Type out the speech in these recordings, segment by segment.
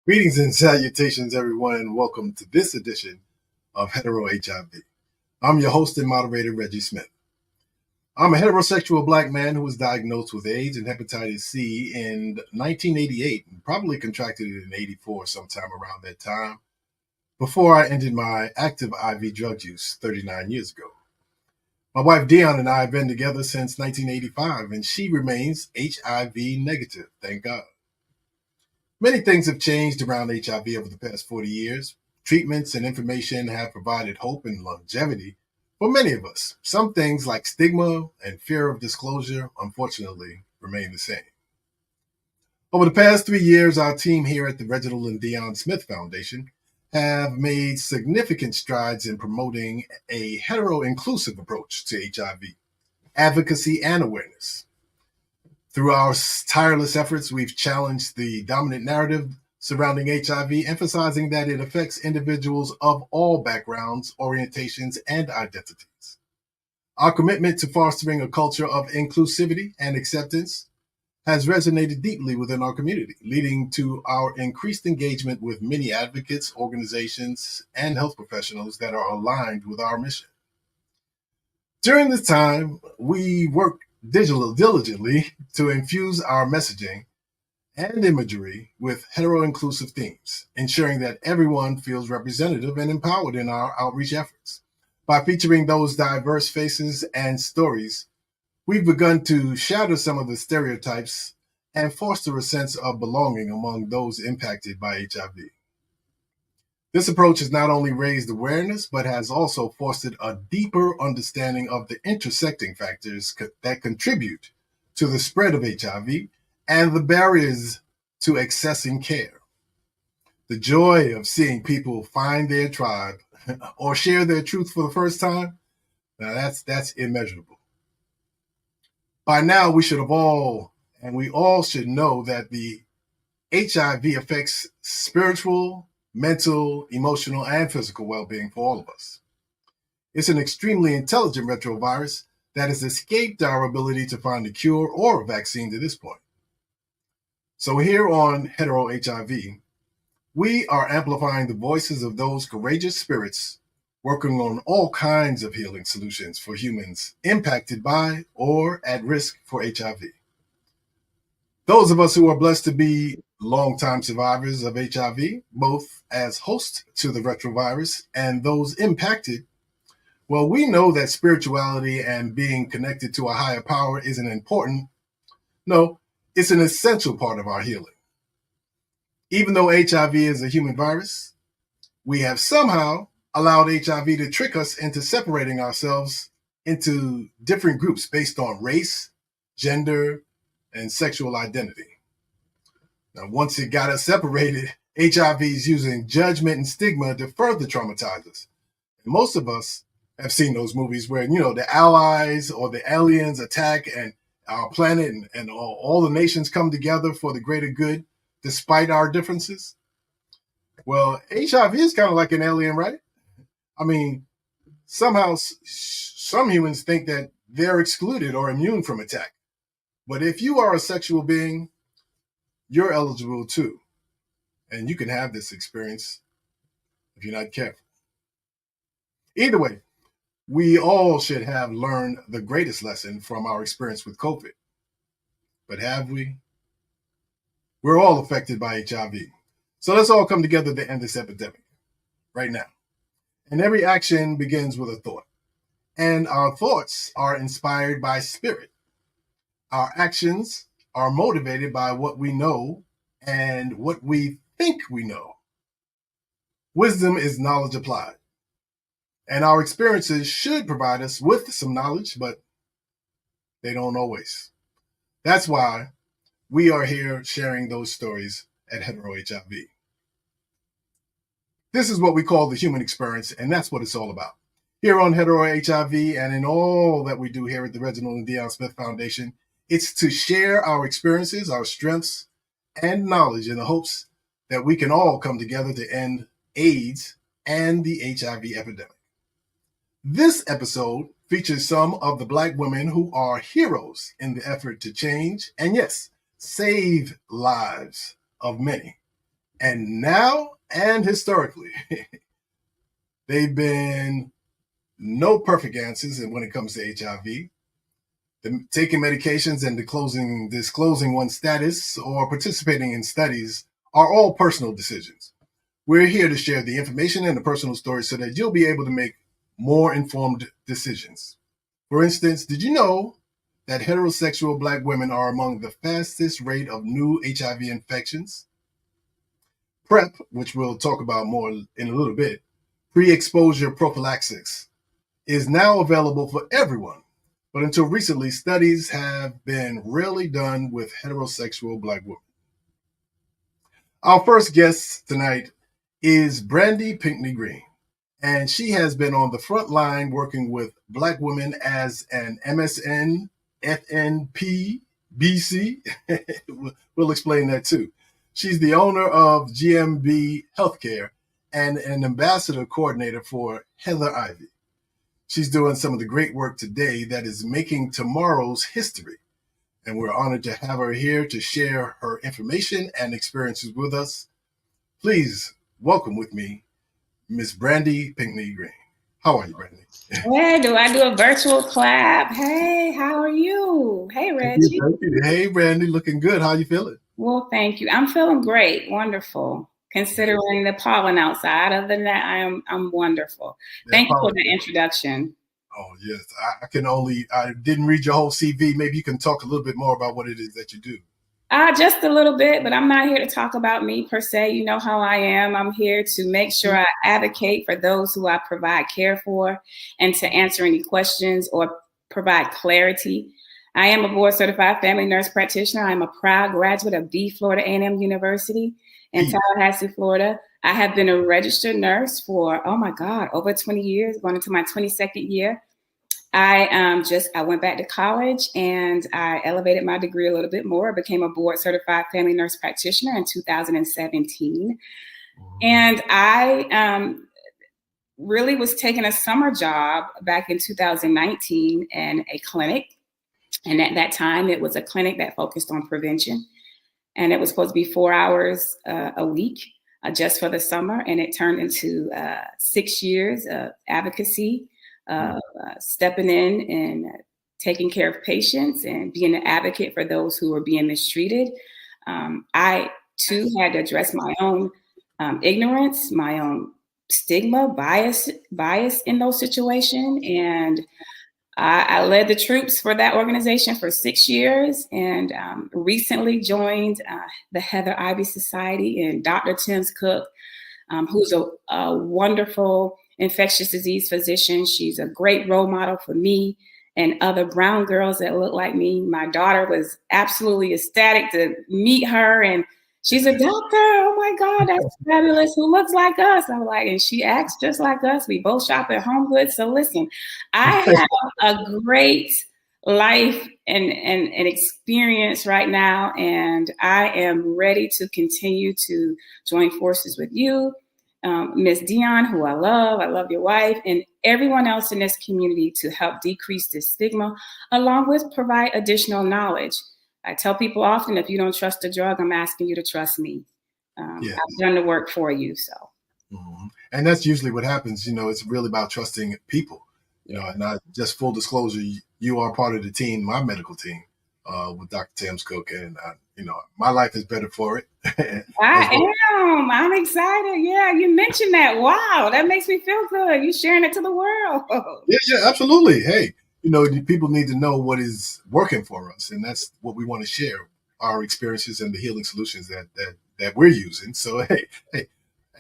Greetings and salutations, everyone, and welcome to this edition of HeteroHIV. I'm your host and moderator, Reggie Smith. I'm a heterosexual black man who was diagnosed with AIDS and hepatitis C in 1988 and probably contracted it in 84, sometime around that time, before I ended my active IV drug use 39 years ago. My wife Dion and I have been together since 1985, and she remains HIV negative, thank God. Many things have changed around HIV over the past 40 years. Treatments and information have provided hope and longevity for many of us. Some things like stigma and fear of disclosure, unfortunately, remain the same. Over the past 3 years, our team here at the Reginald and Dion Smith Foundation have made significant strides in promoting a hetero-inclusive approach to HIV, advocacy, and awareness. Through our tireless efforts, we've challenged the dominant narrative surrounding HIV, emphasizing that it affects individuals of all backgrounds, orientations, and identities. Our commitment to fostering a culture of inclusivity and acceptance has resonated deeply within our community, leading to our increased engagement with many advocates, organizations, and health professionals that are aligned with our mission. During this time, we work diligently to infuse our messaging and imagery with hetero-inclusive themes, ensuring that everyone feels representative and empowered in our outreach efforts. By featuring those diverse faces and stories, we've begun to shatter some of the stereotypes and foster a sense of belonging among those impacted by HIV. This approach has not only raised awareness, but has also fostered a deeper understanding of the intersecting factors that contribute to the spread of HIV and the barriers to accessing care. The joy of seeing people find their tribe or share their truth for the first time, now that's immeasurable. By now, we all should know that the HIV affects spiritual, mental, emotional, and physical well-being for all of us. It's an extremely intelligent retrovirus that has escaped our ability to find a cure or a vaccine to this point. So here on HeteroHIV, we are amplifying the voices of those courageous spirits working on all kinds of healing solutions for humans impacted by or at risk for HIV. Those of us who are blessed to be longtime survivors of HIV, both as hosts to the retrovirus and those impacted, well, we know that spirituality and being connected to a higher power is it's an essential part of our healing. Even though HIV is a human virus, we have somehow allowed HIV to trick us into separating ourselves into different groups based on race, gender, and sexual identity. Now, once it got us separated, HIV is using judgment and stigma to further traumatize us. And most of us have seen those movies where, the allies or the aliens attack and our planet and all the nations come together for the greater good, despite our differences. Well, HIV is kind of like an alien, right? I mean, somehow some humans think that they're excluded or immune from attack. But if you are a sexual being, you're eligible too. And you can have this experience if you're not careful. Either way, we all should have learned the greatest lesson from our experience with COVID. But have we? We're all affected by HIV. So let's all come together to end this epidemic right now. And every action begins with a thought. And our thoughts are inspired by spirit. Our actions are motivated by what we know and what we think we know. Wisdom is knowledge applied. And our experiences should provide us with some knowledge, but they don't always. That's why we are here sharing those stories at HeteroHIV. This is what we call the human experience, and that's what it's all about. Here on HeteroHIV and in all that we do here at the Reginald and Dion Smith Foundation, it's to share our experiences, our strengths, and knowledge in the hopes that we can all come together to end AIDS and the HIV epidemic. This episode features some of the Black women who are heroes in the effort to change and, yes, save lives of many And now and historically, they've been no perfect answers when it comes to HIV. Taking medications and disclosing one's status or participating in studies are all personal decisions. We're here to share the information and the personal stories so that you'll be able to make more informed decisions. For instance, did you know that heterosexual Black women are among the fastest rate of new HIV infections? PrEP, which we'll talk about more in a little bit, pre-exposure prophylaxis, is now available for everyone. But until recently, studies have been rarely done with heterosexual Black women. Our first guest tonight is Brandi Pinkney-Greene, and she has been on the front line working with Black women as an MSN, FNP, BC. We'll explain that too. She's the owner of GMB Healthcare and an ambassador coordinator for HeteroHIV. She's doing some of the great work today that is making tomorrow's history. And we're honored to have her here to share her information and experiences with us. Please welcome with me, Miss Brandi Pinkney-Greene. How are you, Brandi? Hey, do I do a virtual clap? Hey, how are you? Hey, Reggie. Thank you. Hey, Brandi, looking good. How are you feeling? Well, thank you. I'm feeling great. Wonderful. Considering the pollen outside, other than that, I'm wonderful. Thank you for the introduction. Oh, yes. I didn't read your whole CV. Maybe you can talk a little bit more about what it is that you do. Just a little bit, but I'm not here to talk about me per se. You know how I am. I'm here to make sure I advocate for those who I provide care for and to answer any questions or provide clarity. I am a board certified family nurse practitioner. I'm a proud graduate of the Florida A&M University in Tallahassee, Florida. I have been a registered nurse for, over 20 years, going into my 22nd year. I went back to college and I elevated my degree a little bit more. I became a board certified family nurse practitioner in 2017. And I really was taking a summer job back in 2019 in a clinic. And at that time, it was a clinic that focused on prevention. And it was supposed to be 4 hours a week just for the summer. And it turned into 6 years of advocacy, stepping in and taking care of patients and being an advocate for those who were being mistreated. I, too, had to address my own ignorance, my own stigma, bias in those situations. And I led the troops for that organization for 6 years and recently joined the HeteroHIV Society and Dr. Tim's Cook, who's a wonderful infectious disease physician. She's a great role model for me and other brown girls that look like me. My daughter was absolutely ecstatic to meet her, and she's a doctor. Oh my God, that's fabulous. Who looks like us? I'm like, and she acts just like us. We both shop at Home Goods. So listen, I have a great life and experience right now, and I am ready to continue to join forces with you, Miss Dion, who I love your wife, and everyone else in this community to help decrease this stigma, along with provide additional knowledge. I tell people often, if you don't trust the drug, I'm asking you to trust me. I've done the work for you, so. Mm-hmm. And that's usually what happens. You know, it's really about trusting people. You know, and just full disclosure, you are part of the team, my medical team, with Dr. Tim's Cook, and my life is better for it. I am. I'm excited. Yeah, you mentioned that. Wow, that makes me feel good. You sharing it to the world. Yeah, absolutely. Hey, people need to know what is working for us, and that's what we want to share, our experiences and the healing solutions that we're using. So hey,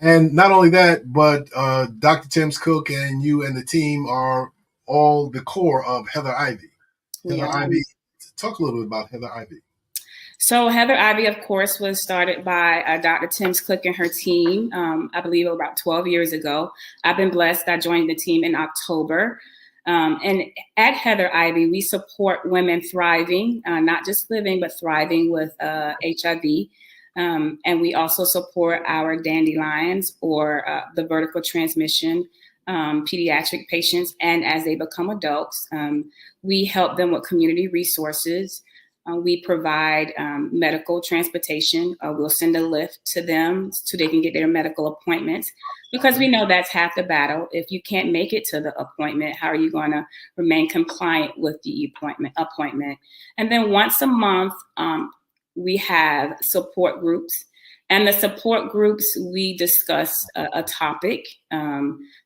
and not only that, but Dr. Tim's Cook and you and the team are all the core of HeteroHIV. HeteroHIV. Talk a little bit about HeteroHIV. So HeteroHIV, of course, was started by Dr. Tim's Cook and her team, I believe about 12 years ago. I've been blessed. I joined the team in October. And at HeteroHIV, we support women thriving, not just living, but thriving with HIV. And we also support our dandelions or the vertical transmission pediatric patients. And as they become adults, we help them with community resources, We provide medical transportation. We'll send a lift to them so they can get their medical appointments, because we know that's half the battle. If you can't make it to the appointment, how are you going to remain compliant with the appointment? And then once a month, we have support groups. And the support groups, we discuss a topic.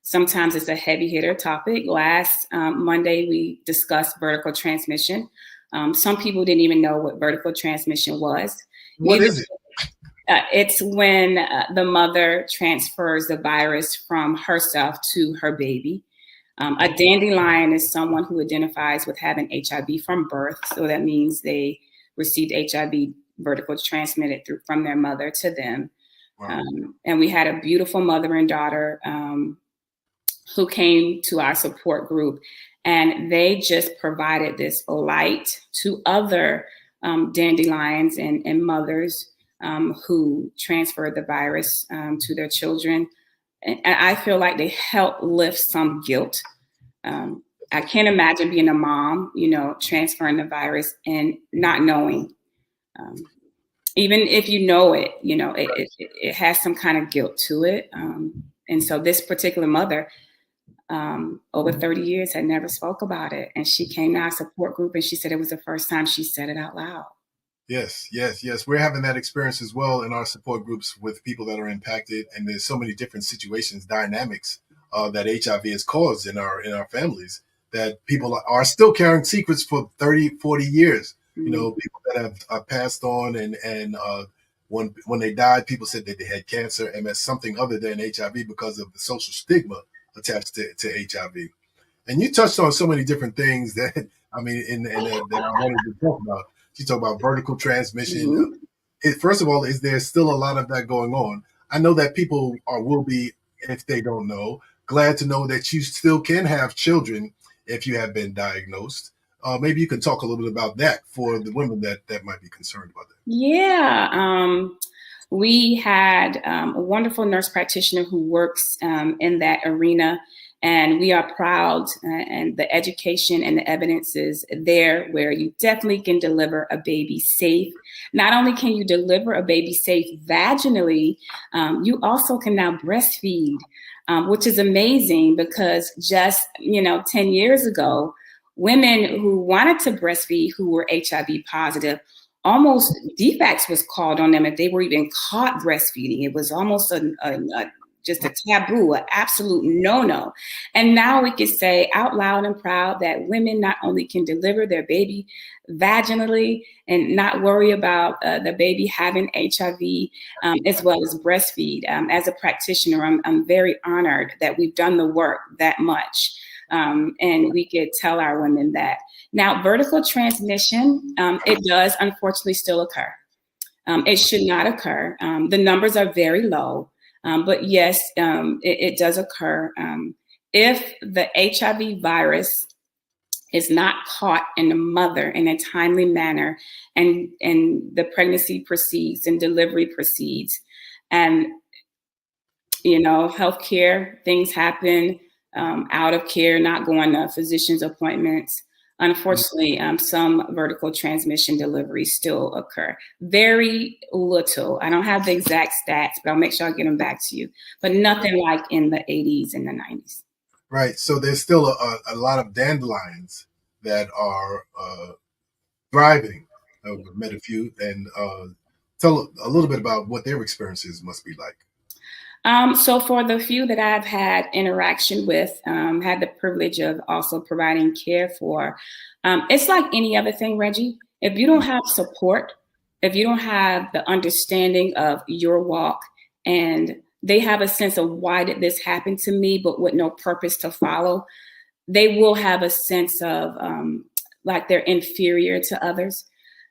Sometimes it's a heavy hitter topic. Last Monday, we discussed vertical transmission. Some people didn't even know what vertical transmission was. What is it? It's when the mother transfers the virus from herself to her baby. A dandelion is someone who identifies with having HIV from birth. So that means they received HIV vertical transmitted from their mother to them. Wow. And we had a beautiful mother and daughter who came to our support group, and they just provided this light to other dandelions and mothers who transferred the virus to their children. And I feel like they helped lift some guilt. I can't imagine being a mom, transferring the virus and not knowing. Even if you know it, it has some kind of guilt to it. And so this particular mother, over 30 years, had never spoke about it. And she came to our support group and she said it was the first time she said it out loud. Yes. We're having that experience as well in our support groups with people that are impacted. And there's so many different situations, dynamics that HIV has caused in our families, that people are still carrying secrets for 30, 40 years. People that have passed on and when they died, people said that they had cancer, MS, something other than HIV, because of the social stigma attached to HIV. And you touched on so many different things that that I wanted to talk about. You talk about vertical transmission. First of all, is there still a lot of that going on? I know that people will be, if they don't know, glad to know that you still can have children if you have been diagnosed. Maybe you can talk a little bit about that for the women that might be concerned about that. Yeah. We had a wonderful nurse practitioner who works in that arena, and we are proud, and the education and the evidence is there where you definitely can deliver a baby safe. Not only can you deliver a baby safe vaginally, you also can now breastfeed, which is amazing, because just 10 years ago, women who wanted to breastfeed who were HIV positive, almost defects was called on them if they were even caught breastfeeding. It was almost just a taboo, an absolute no-no. And now we can say out loud and proud that women not only can deliver their baby vaginally and not worry about the baby having HIV, as well as breastfeed. As a practitioner, I'm very honored that we've done the work that much. And we could tell our women that. Now, vertical transmission, it does unfortunately still occur. It should not occur. The numbers are very low, but yes, it does occur. If the HIV virus is not caught in the mother in a timely manner, and the pregnancy proceeds and delivery proceeds, and healthcare things happen, out of care, not going to physician's appointments. Unfortunately, some vertical transmission deliveries still occur. Very little. I don't have the exact stats, but I'll make sure I get them back to you. But nothing like in the 80s and the 90s. Right. So there's still a lot of dandelions that are thriving. I've met a few, and tell a little bit about what their experiences must be like. So for the few that I've had interaction with, had the privilege of also providing care for, it's like any other thing, Reggie. If you don't have support, if you don't have the understanding of your walk, and they have a sense of why did this happen to me, but with no purpose to follow, they will have a sense of like they're inferior to others.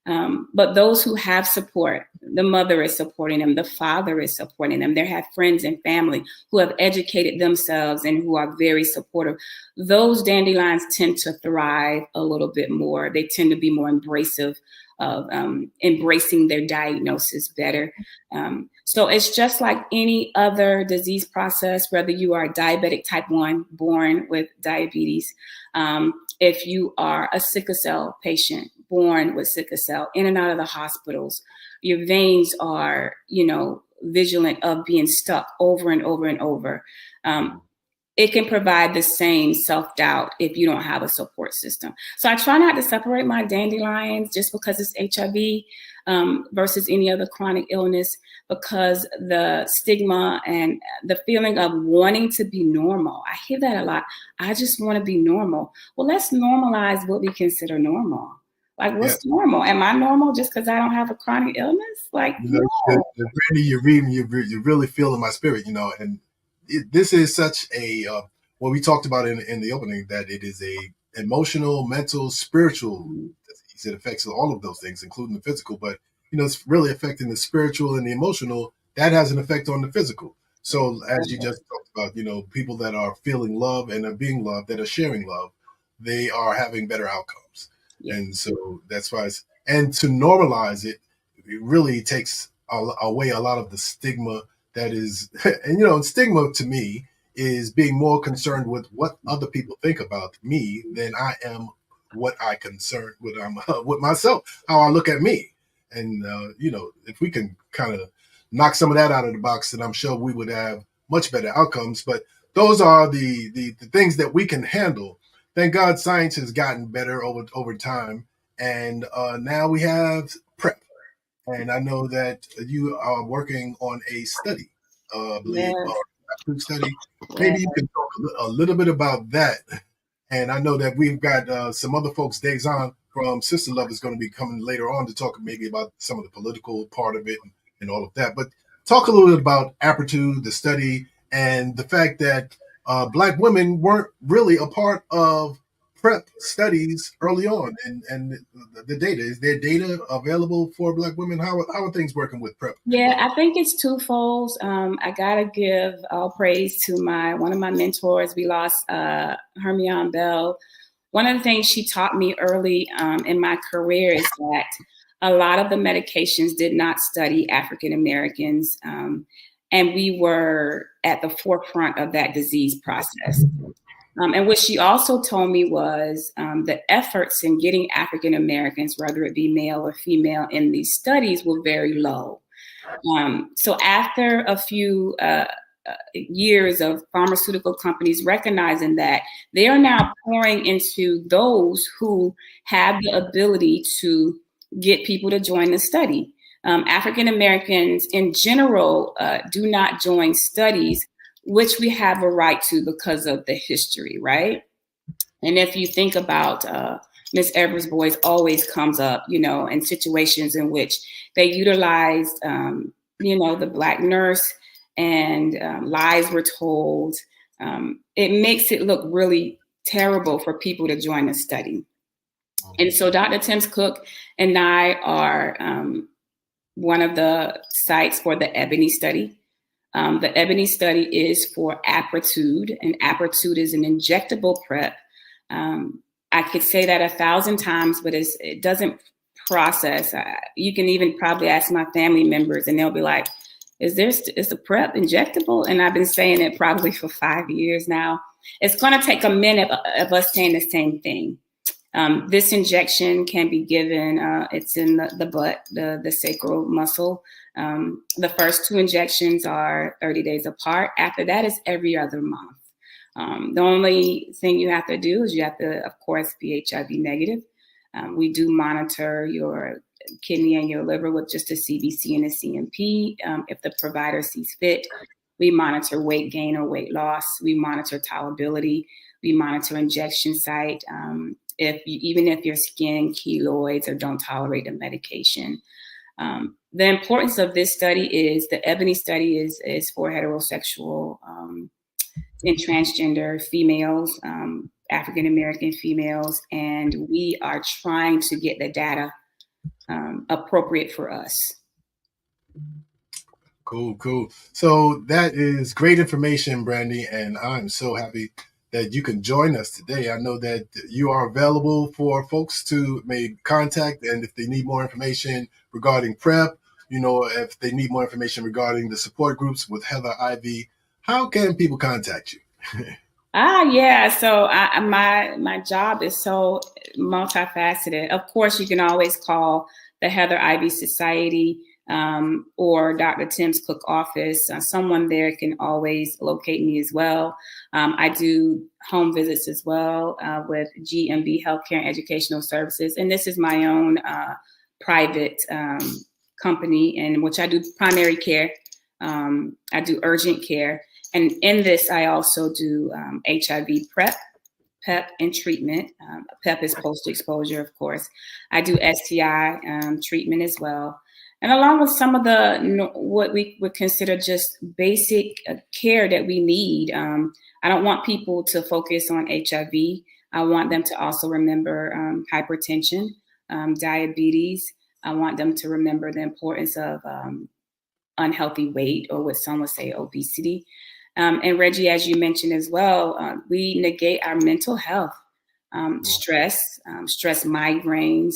But those who have support, the mother is supporting them, the father is supporting them, they have friends and family who have educated themselves and who are very supportive. Those dandelions tend to thrive a little bit more. They tend to be more embracive of embracing their diagnosis better. So it's just like any other disease process, whether you are diabetic type 1, born with diabetes, if you are a sickle cell patient born with sickle cell, in and out of the hospitals. Your veins are, vigilant of being stuck over and over and over. It can provide the same self-doubt if you don't have a support system. So I try not to separate my dandelions just because it's HIV versus any other chronic illness, because the stigma and the feeling of wanting to be normal. I hear that a lot. I just want to be normal. Well, let's normalize what we consider normal. Like, what's normal? Am I normal just because I don't have a chronic illness? Like, no. Brandi, you're reading, you're really feeling my spirit, and this is such a, what we talked about in the opening, that it is a emotional, mental, spiritual disease. It affects all of those things, including the physical, but, it's really affecting the spiritual and the emotional. That has an effect on the physical. So as you just talked about, people that are feeling love and are being loved, that are sharing love, they are having better outcomes. Yeah. And so that's why and to normalize it really takes away a lot of the stigma that is, and stigma to me is being more concerned with what other people think about me than I am what I concern with with myself, how I look at me. And if we can kind of knock some of that out of the box, then I'm sure we would have much better outcomes. But those are the things that we can handle. Thank God science has gotten better over time, and now we have PrEP. And I know that you are working on a study, I believe, a study. Maybe you can talk a little bit about that. And I know that we've got some other folks, Dazon from Sister Love is going to be coming later on to talk maybe about some of the political part of it and all of that. But talk a little bit about Aptitude, the study, and the fact that Black women weren't really a part of PrEP studies early on, and the data. Is there data available for Black women? How are things working with PrEP? Yeah, I think it's twofold. I gotta give all praise to one of my mentors. We lost Hermione Bell. One of the things she taught me early in my career is that a lot of the medications did not study African Americans, and we were at the forefront of that disease process. And what she also told me was the efforts in getting African Americans, whether it be male or female, in these studies were very low. So after a few years of pharmaceutical companies recognizing that, they are now pouring into those who have the ability to get people to join the study. African Americans in general do not join studies, which we have a right to because of the history, right? And if you think about Miss Evers' Boys always comes up, in situations in which they utilized, the Black nurse and lies were told. It makes it look really terrible for people to join the study. And so Dr. Timms Cook and I are one of the sites for the Ebony study. The Ebony study is for Aptitude, and Aptitude is an injectable PrEP. I could say that 1,000 times, but it doesn't process. You can even probably ask my family members, and they'll be like, is a PrEP injectable? And I've been saying it probably for 5 years now. It's going to take a minute of us saying the same thing. This injection can be given, it's in the butt, the sacral muscle. The first 2 injections are 30 days apart. After that is every other month. The only thing you have to do is you have to, of course, be HIV negative. We do monitor your kidney and your liver with just a CBC and a CMP. If the provider sees fit, we monitor weight gain or weight loss. We monitor tolerability. We monitor injection site. Even if your skin keloids or don't tolerate the medication. The importance of this study is the Ebony study is for heterosexual and transgender females, African American females, and we are trying to get the data appropriate for us. Cool. So that is great information, Brandi, and I'm so happy that you can join us today. I know that you are available for folks to make contact, and if they need more information regarding PrEP, if they need more information regarding the support groups with HeteroHIV, how can people contact you? Yeah. So my job is so multifaceted. Of course, you can always call the HeteroHIV Society or Dr. Tim's Cook office. Someone there can always locate me as well. I do home visits as well with GMB Healthcare and Educational Services, and this is my own private company in which I do primary care. I do urgent care. And in this, I also do HIV PEP, and treatment. PEP is post-exposure, of course. I do STI treatment as well. And along with some of the, what we would consider just basic care that we need. I don't want people to focus on HIV. I want them to also remember hypertension, diabetes. I want them to remember the importance of unhealthy weight, or what some would say obesity. And Reggie, as you mentioned as well, we negate our mental health, stress migraines,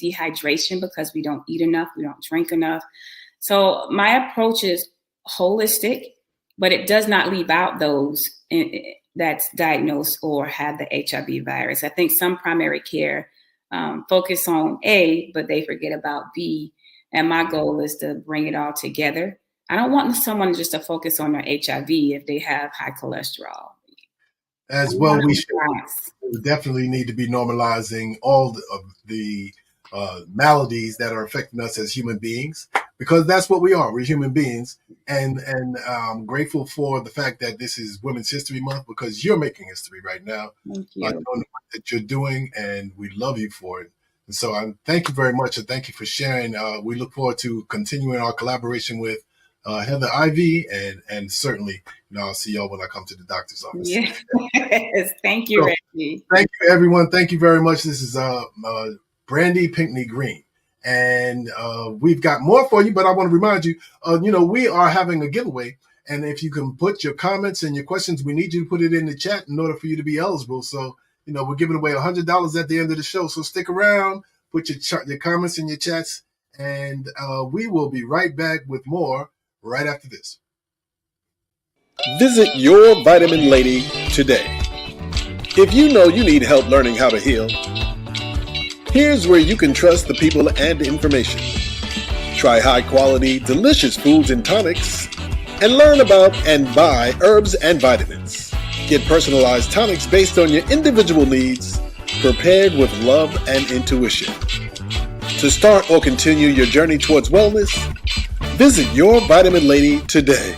dehydration because we don't eat enough, we don't drink enough. So my approach is holistic, but it does not leave out those that's diagnosed or have the HIV virus. I think some primary care focus on A, but they forget about B. And my goal is to bring it all together. I don't want someone just to focus on their HIV if they have high cholesterol. As well, we definitely need to be normalizing all of the maladies that are affecting us as human beings, because that's what we are. We're human beings, and I'm grateful for the fact that this is Women's History Month, because you're making history right now. Thank you. Doing the work that you're doing, and we love you for it. And so I thank you very much, and thank you for sharing. We look forward to continuing our collaboration with HeteroHIV, and certainly, I'll see y'all when I come to the doctor's office. Yes, thank you, Reggie. Thank you, everyone. Thank you very much. This is Brandi Pinkney-Greene, and we've got more for you. But I want to remind you, we are having a giveaway, and if you can put your comments and your questions, we need you to put it in the chat in order for you to be eligible. So, we're giving away $100 at the end of the show. So stick around, put your comments in your chats, and we will be right back with more right after this. Visit your vitamin lady today. If you know you need help learning how to heal, here's where you can trust the people and information. Try high-quality, delicious foods and tonics, and learn about and buy herbs and vitamins. Get personalized tonics based on your individual needs, prepared with love and intuition. To start or continue your journey towards wellness, visit your vitamin lady today.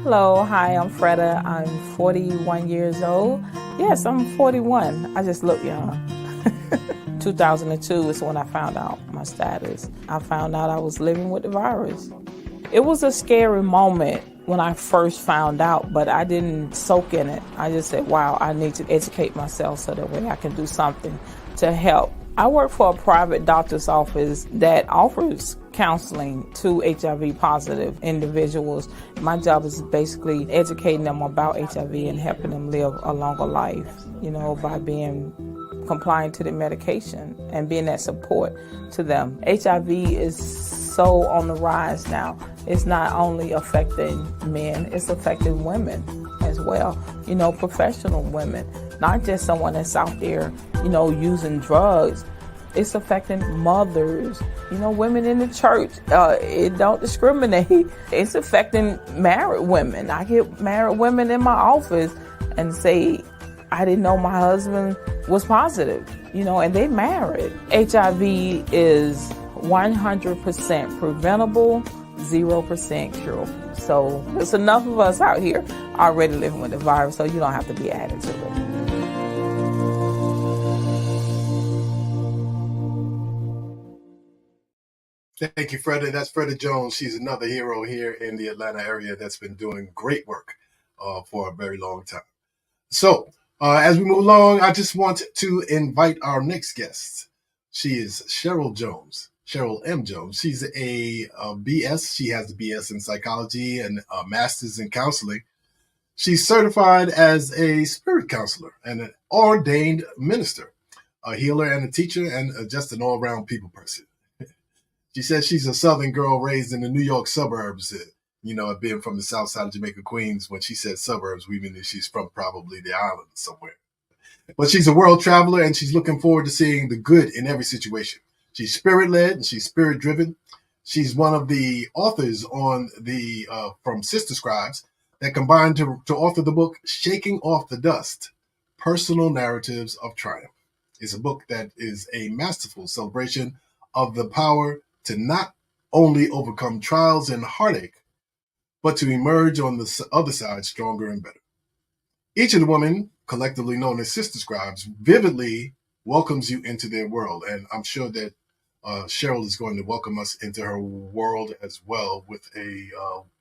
Hello, hi, I'm Freda. I'm 41 years old. Yes, I'm 41. I just look young. 2002 is when I found out my status. I found out I was living with the virus. It was a scary moment when I first found out, but I didn't soak in it. I just said, wow, I need to educate myself so that way I can do something to help. I work for a private doctor's office that offers counseling to HIV positive individuals. My job is basically educating them about HIV and helping them live a longer life, by being compliant to the medication and being that support to them. HIV is so on the rise now. It's not only affecting men, it's affecting women as well, professional women, not just someone that's out there, using drugs. It's affecting mothers, women in the church. It don't discriminate. It's affecting married women. I get married women in my office and say, I didn't know my husband was positive, and they married. HIV is 100% preventable, 0% curable. So there's enough of us out here already living with the virus, so you don't have to be added to it. Thank you, Freda. That's Freda Jones. She's another hero here in the Atlanta area that's been doing great work for a very long time. So as we move along, I just want to invite our next guest. She is Sheryl Jones. Sheryl M. Jones. She's a BS. She has a BS in psychology and a master's in counseling. She's certified as a spirit counselor and an ordained minister, a healer and a teacher, and just an all-around people person. She says she's a Southern girl raised in the New York suburbs. Being from the South Side of Jamaica, Queens, when she said suburbs, we mean that she's from probably the island somewhere. But she's a world traveler, and she's looking forward to seeing the good in every situation. She's spirit-led and she's spirit-driven. She's one of the authors on the from Sister Scribes that combined to author the book Shaking Off the Dust, Personal Narratives of Triumph. It's a book that is a masterful celebration of the power to not only overcome trials and heartache, but to emerge on the other side stronger and better. Each of the women, collectively known as Sister Scribes, vividly welcomes you into their world. And I'm sure that Sheryl is going to welcome us into her world as well with a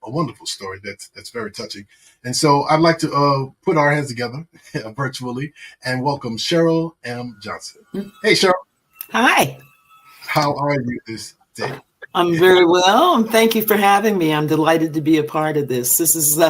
wonderful story that's very touching. And so I'd like to put our hands together virtually and welcome Sheryl M. Jonson. Hey, Sheryl. Hi. How are you this day? I'm very well, and thank you for having me. I'm delighted to be a part of this. This is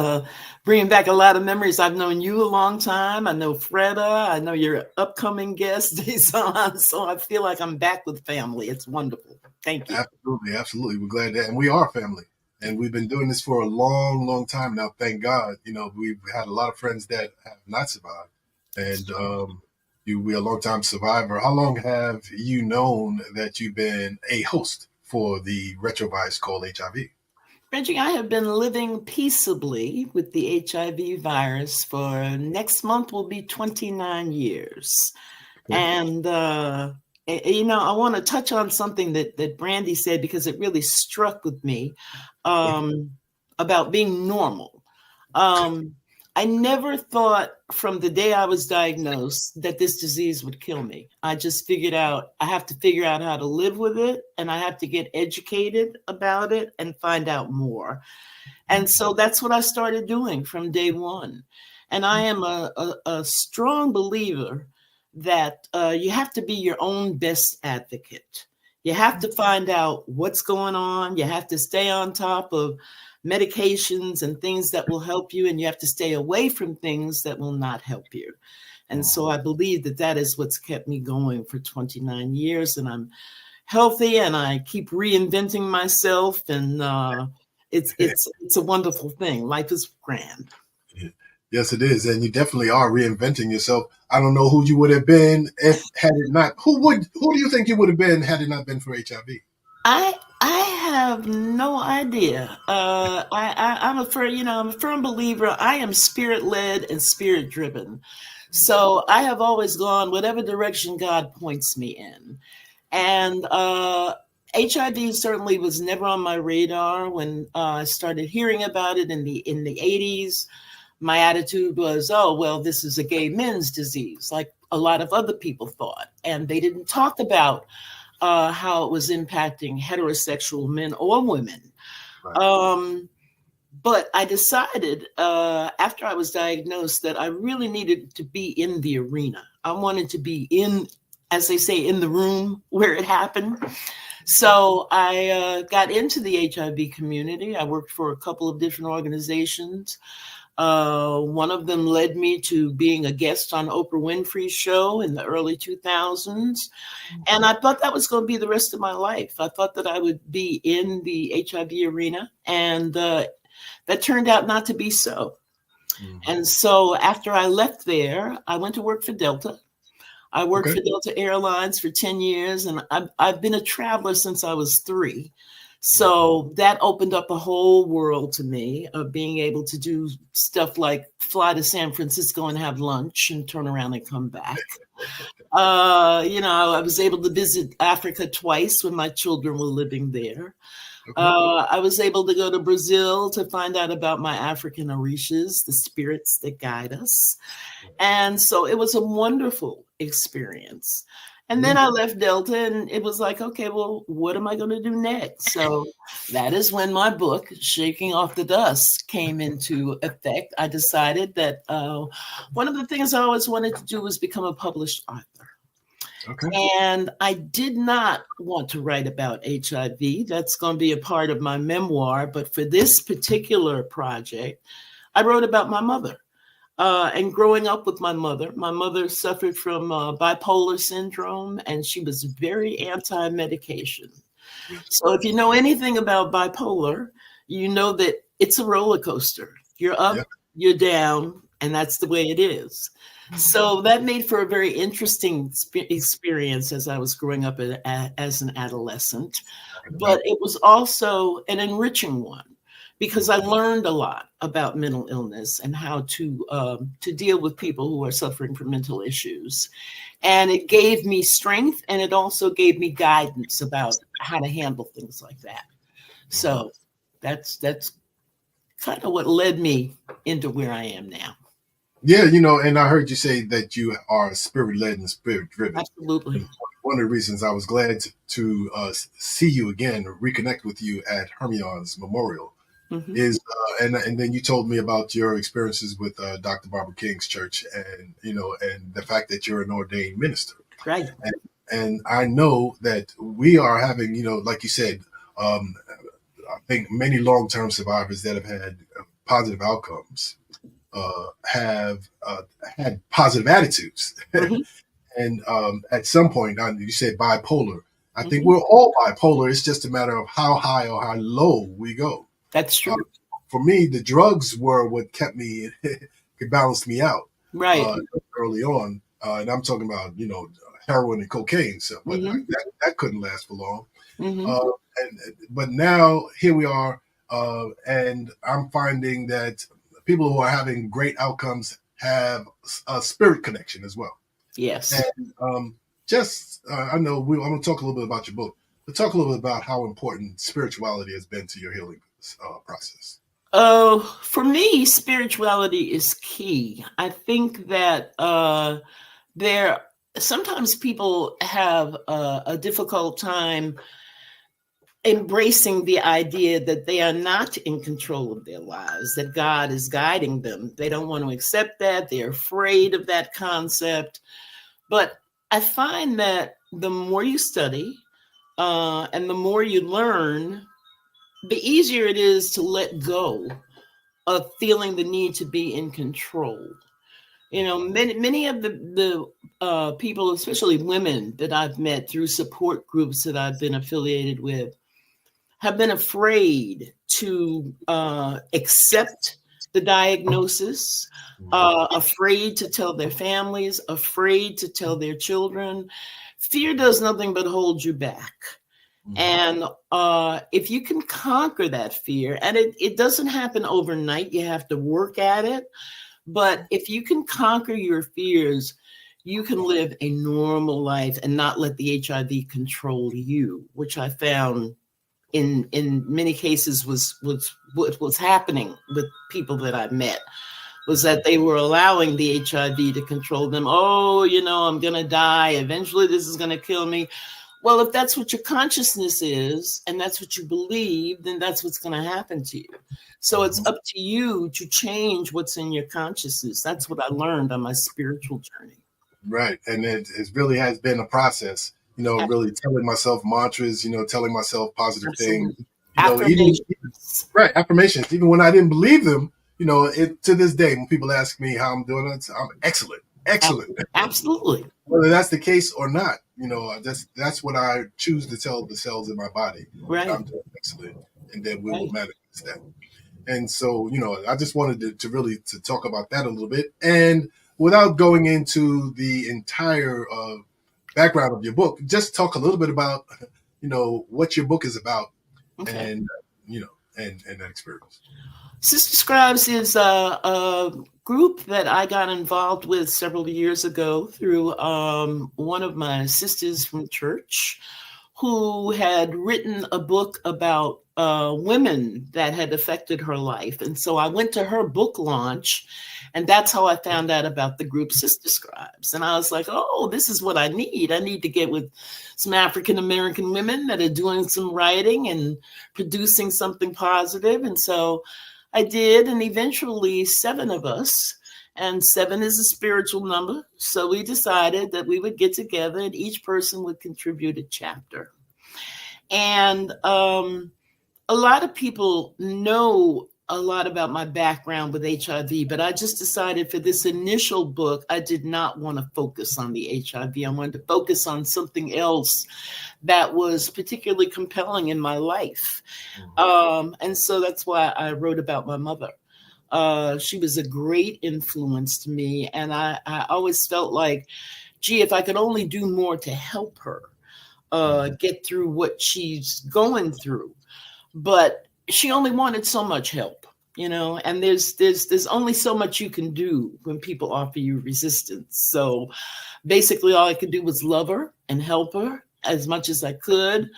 bringing back a lot of memories. I've known you a long time. I know Freda. I know your upcoming guest, Dazon. So I feel like I'm back with family. It's wonderful. Thank you. Absolutely, absolutely. We're glad that, and we are family. And we've been doing this for a long, long time now. Thank God. We've had a lot of friends that have not survived, and we're a long-time survivor. How long have you known that you've been a host for the retrovirus called HIV? Reggie, I have been living peaceably with the HIV virus for next month will be 29 years. Okay. And, I want to touch on something that Brandi said because it really struck with me about being normal. I never thought from the day I was diagnosed that this disease would kill me. I just figured out I have to figure out how to live with it, and I have to get educated about it and find out more. And so that's what I started doing from day one. And I am a strong believer that you have to be your own best advocate. You have to find out what's going on. You have to stay on top of medications and things that will help you, and you have to stay away from things that will not help you. And so I believe that is what's kept me going for 29 years, and I'm healthy and I keep reinventing myself, and it's a wonderful thing. Life is grand. Yes, it is. And you definitely are reinventing yourself. I don't know who you would have been had it not. Who do you think you would have been had it not been for HIV? I have no idea. I'm a firm believer. I am spirit-led and spirit-driven. So I have always gone whatever direction God points me in. And HIV certainly was never on my radar when I started hearing about it in the 80s. My attitude was, oh, well, this is a gay men's disease, like a lot of other people thought. And they didn't talk about how it was impacting heterosexual men or women. Right. But I decided after I was diagnosed that I really needed to be in the arena. I wanted to be in, as they say, in the room where it happened. So I got into the HIV community. I worked for a couple of different organizations. One of them led me to being a guest on Oprah Winfrey's show in the early 2000s. And I thought that was going to be the rest of my life. I thought that I would be in the HIV arena, and that turned out not to be so. Mm-hmm. And so after I left there, I went to work for Delta. I worked for Delta Airlines for 10 years, and I've been a traveler since I was 3. So that opened up a whole world to me of being able to do stuff like fly to San Francisco and have lunch and turn around and come back. I was able to visit Africa twice when my children were living there. I was able to go to Brazil to find out about my African orishas, the spirits that guide us. And so it was a wonderful experience. And then I left Delta, and it was like, okay, well, what am I going to do next? So that is when my book, Shaking Off the Dust, came into effect. I decided that one of the things I always wanted to do was become a published author. Okay. And I did not want to write about HIV. That's going to be a part of my memoir. But for this particular project, I wrote about my mother. And growing up with my mother suffered from bipolar syndrome, and she was very anti-medication. So if you know anything about bipolar, you know that it's a roller coaster. You're up, Yeah. you're down, and that's the way it is. So that made for a very interesting experience as I was growing up as an adolescent. But it was also an enriching one because I learned a lot about mental illness and how to deal with people who are suffering from mental issues. And it gave me strength, and it also gave me guidance about how to handle things like that. So that's kind of what led me into where I am now. Yeah, you know, and I heard you say that you are spirit-led and spirit-driven. Absolutely. And one of the reasons I was glad to see you again, or reconnect with you at Hermion's Memorial, is, and then you told me about your experiences with Dr. Barbara King's church, and and the fact that you're an ordained minister. Right. And I know that we are having, like you said, I think many long-term survivors that have had positive outcomes have had positive attitudes. And at some point, you said bipolar. I think we're all bipolar. It's just a matter of how high or how low we go. That's true. For me, the drugs were what kept me, it balanced me out. Right. Early on. And I'm talking about, heroin and cocaine. So but that couldn't last for long. But now here we are. And I'm finding that people who are having great outcomes have a spirit connection as well. Yes. And I know I'm going to talk a little bit about your book, but talk a little bit about how important spirituality has been to your healing process. For me, spirituality is key. I think that sometimes people have a difficult time embracing the idea that they are not in control of their lives, that God is guiding them. They don't want to accept that. They're afraid of that concept. But I find that the more you study and the more you learn, the easier it is to let go of feeling the need to be in control. Many of the people, especially women that I've met through support groups that I've been affiliated with, have been afraid to accept the diagnosis, afraid to tell their families, afraid to tell their children. Fear does nothing but hold you back. And if you can conquer that fear, and it doesn't happen overnight, you have to work at it. But if you can conquer your fears, you can live a normal life and not let the HIV control you, which I found in many cases was what was happening with people that I met, was that they were allowing the HIV to control them. Oh, I'm going to die. Eventually this is going to kill me. Well, if that's what your consciousness is and that's what you believe, then that's what's going to happen to you. So it's up to you to change what's in your consciousness. That's what I learned on my spiritual journey. Right. And it really has been a process, really telling myself mantras, telling myself positive things. Affirmations. Affirmations. Even when I didn't believe them, to this day, when people ask me how I'm doing, I'm excellent. Excellent. Absolutely. Whether that's the case or not, that's what I choose to tell the cells in my body. Right. I'm doing excellent. And then we will manifest that. And so, I just wanted to really talk about that a little bit. And without going into the entire background of your book, just talk a little bit about, what your book is about, and that experience. Sister Scribes is a group that I got involved with several years ago through one of my sisters from church who had written a book about women that had affected her life. And so I went to her book launch, and that's how I found out about the group Sister Scribes. And I was like, oh, this is what I need. I need to get with some African-American women that are doing some writing and producing something positive. And so I did, and eventually 7 of us and 7 is a spiritual number. So we decided that we would get together and each person would contribute a chapter. And a lot of people know a lot about my background with HIV, but I just decided for this initial book, I did not want to focus on the HIV. I wanted to focus on something else that was particularly compelling in my life. And so that's why I wrote about my mother. She was a great influence to me. And I always felt like, gee, if I could only do more to help her get through what she's going through. But she only wanted so much help, you know, and there's only so much you can do when people offer you resistance. So basically all I could do was love her and help her as much as I could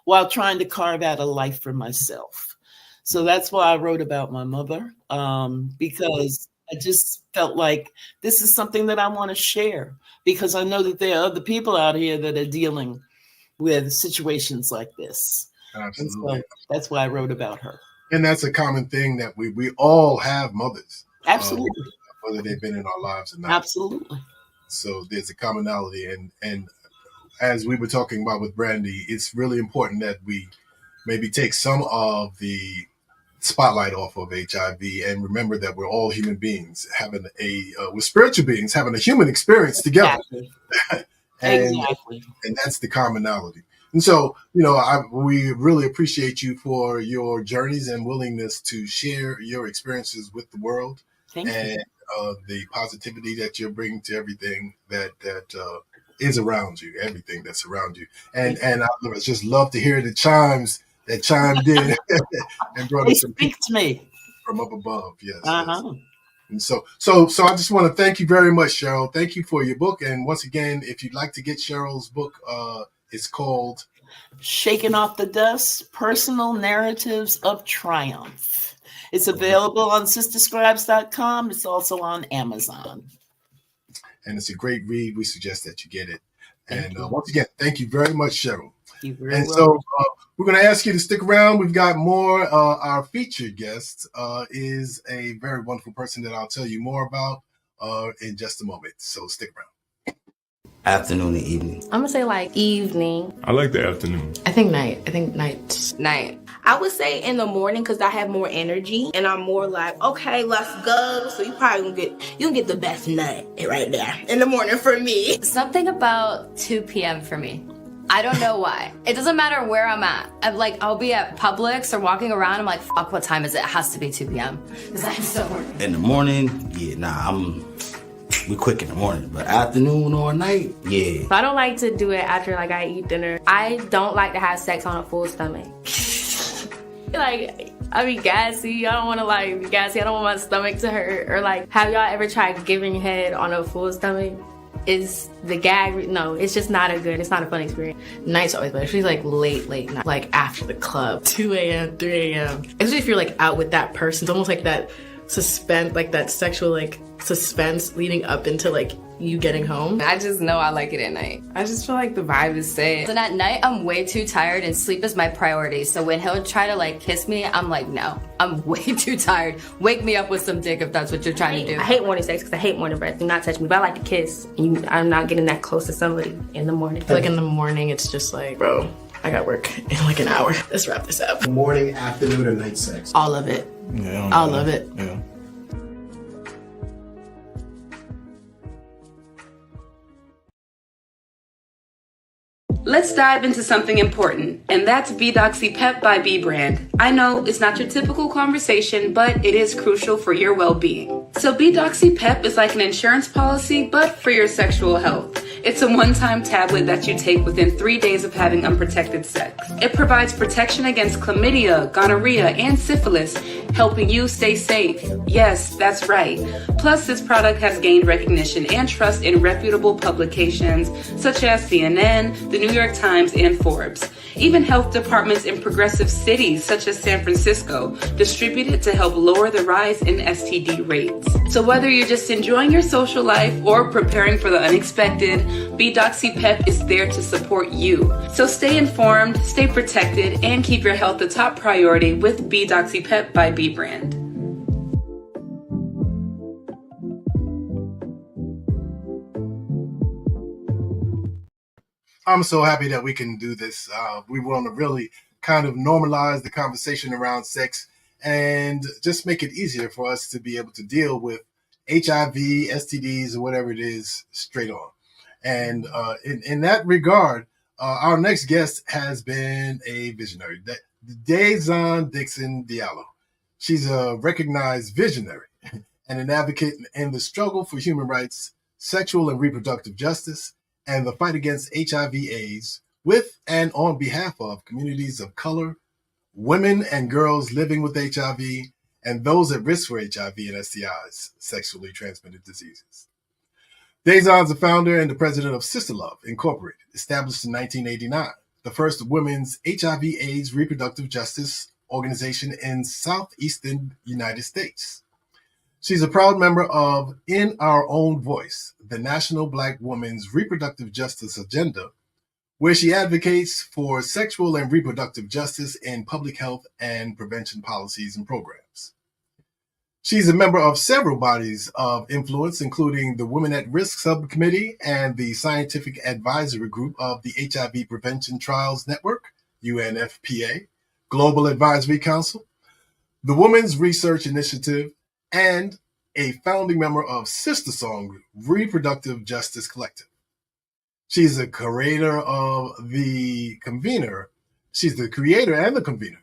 while trying to carve out a life for myself. So that's why I wrote about my mother, because I just felt like this is something that I want to share, because I know that there are other people out here that are dealing with situations like this. Absolutely. So that's why I wrote about her. And that's a common thing that we all have mothers. Absolutely. Whether they've been in our lives or not. Absolutely. So there's a commonality. And as we were talking about with Brandi, it's really important that we maybe take some of the spotlight off of HIV and remember that we're all human beings having we're spiritual beings having a human experience together. Exactly. Exactly. And that's the commonality. And so, you know, we really appreciate you for your journeys and willingness to share your experiences with the world. Thank you. The positivity that you're bringing to everything that is around you, everything that's around you. And I just love to hear the chimes that chimed in and brought us some speak to me from up above. Yes. Uh-huh. Yes. And so I just want to thank you very much, Sheryl. Thank you for your book. And once again, if you'd like to get Sheryl's book, it's called Shaking Off the Dust, Personal Narratives of Triumph. It's available on sisterscribes.com. It's also on Amazon. And it's a great read. We suggest that you get it. And once again, thank you very much, Sheryl. And so we're going to ask you to stick around. We've got more. Our featured guest is a very wonderful person that I'll tell you more about in just a moment. So stick around. Afternoon and evening. I'm gonna say like evening. I like the afternoon. I think night. Night. I would say in the morning because I have more energy and I'm more like, okay, let's go. So you probably gonna get the best nut right there in the morning for me. Something about 2 p.m. for me. I don't know why. It doesn't matter where I'm at. I'll be at Publix or walking around. I'm like, fuck, what time is it? It has to be 2 p.m. because I'm so horny. In the morning, we quick in the morning, but afternoon or night, yeah. I don't like to do it after like I eat dinner. I don't like to have sex on a full stomach. Like, I be gassy. I don't want to be gassy. I don't want my stomach to hurt. Or have y'all ever tried giving head on a full stomach? Is the gag? No, it's just not it's not a fun experience. Night's always better. She's late night, after the club, 2 a.m., 3 a.m. Especially if you're out with that person. It's almost like that suspense, that sexual suspense leading up into you getting home. I just know I like it at night. I just feel like the vibe is set. And at night, I'm way too tired and sleep is my priority. So when he'll try to kiss me, I'm like, no, I'm way too tired. Wake me up with some dick if that's what you're trying to do. I hate morning sex because I hate morning breath. Do not touch me, but I like to kiss. I'm not getting that close to somebody in the morning. In the morning, it's just bro, I got work in an hour. Let's wrap this up. Morning, afternoon, or night sex? All of it. Yeah, all of it. Yeah. Let's dive into something important, and that's B-Doxy-Pep by B-Brand. I know it's not your typical conversation, but it is crucial for your well-being. So B-Doxy-Pep is like an insurance policy, but for your sexual health. It's a one-time tablet that you take within 3 days of having unprotected sex. It provides protection against chlamydia, gonorrhea, and syphilis, helping you stay safe. Yes, that's right. Plus, this product has gained recognition and trust in reputable publications such as CNN, the New York Times, and Forbes. Even health departments in progressive cities such as San Francisco distribute it to help lower the rise in STD rates. So whether you're just enjoying your social life or preparing for the unexpected, B-Doxy-Pep is there to support you. So stay informed, stay protected, and keep your health the top priority with B-Doxy-Pep by B-Brand. I'm so happy that we can do this. We want to really kind of normalize the conversation around sex and just make it easier for us to be able to deal with HIV, STDs, or whatever it is straight on. And in that regard, our next guest has been a visionary, Dazon Dixon-Diallo. She's a recognized visionary and an advocate in the struggle for human rights, sexual and reproductive justice, and the fight against HIV/AIDS with and on behalf of communities of color, women and girls living with HIV, and those at risk for HIV and STIs, sexually transmitted diseases. Dazon's the founder and the president of Sister Love, Incorporated, established in 1989, the first women's HIV/AIDS reproductive justice organization in southeastern United States. She's a proud member of In Our Own Voice, the National Black Women's Reproductive Justice Agenda, where she advocates for sexual and reproductive justice in public health and prevention policies and programs. She's a member of several bodies of influence, including the Women at Risk Subcommittee and the Scientific Advisory Group of the HIV Prevention Trials Network, UNFPA, Global Advisory Council, the Women's Research Initiative, and a founding member of Sister Song Reproductive Justice Collective. She's the creator of the convener. She's the creator and the convener,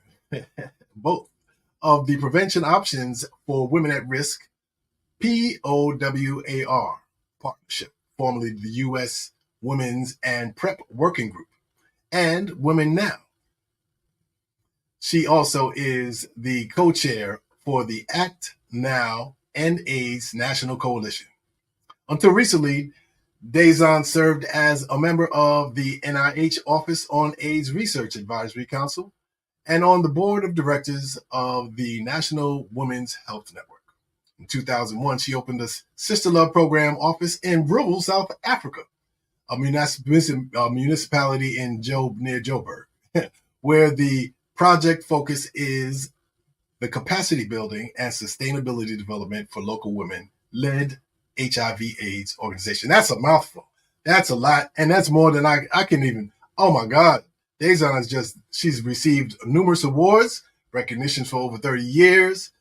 both, of the Prevention Options for Women at Risk, POWAR Partnership, formerly the U.S. Women's and PrEP Working Group, and Women Now. She also is the co-chair for the Act Now End AIDS National Coalition. Until recently, Dazon served as a member of the NIH Office on AIDS Research Advisory Council and on the board of directors of the National Women's Health Network. In 2001, she opened a Sister Love program office in rural South Africa, a municipality in near Joburg, where the project focus is the capacity building and sustainability development for local women-led HIV/AIDS organization. That's a mouthful. That's a lot. And that's more than I can even, oh my God. Dazon she's received numerous awards, recognitions for over 30 years.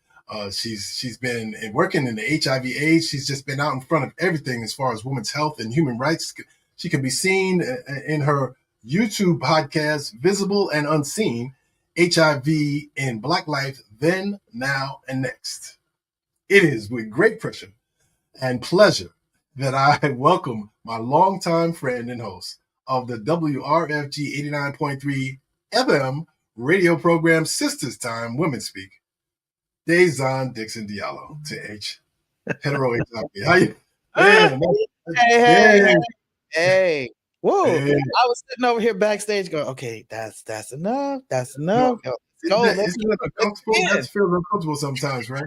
She's been working in the HIV/AIDS. She's just been out in front of everything as far as women's health and human rights. She can be seen in her YouTube podcast, Visible and Unseen, HIV in Black Life, Then, Now, and Next. It is with great pressure and pleasure that I welcome my longtime friend and host of the WRFG 89.3 FM radio program Sisters Time Women Speak, Dazon Dixon-Diallo to HeteroHIV. How you? Hey. Whoa. Hey. I was sitting over here backstage going, okay, that's enough. That's enough. No. It's uncomfortable. That feels uncomfortable sometimes, right?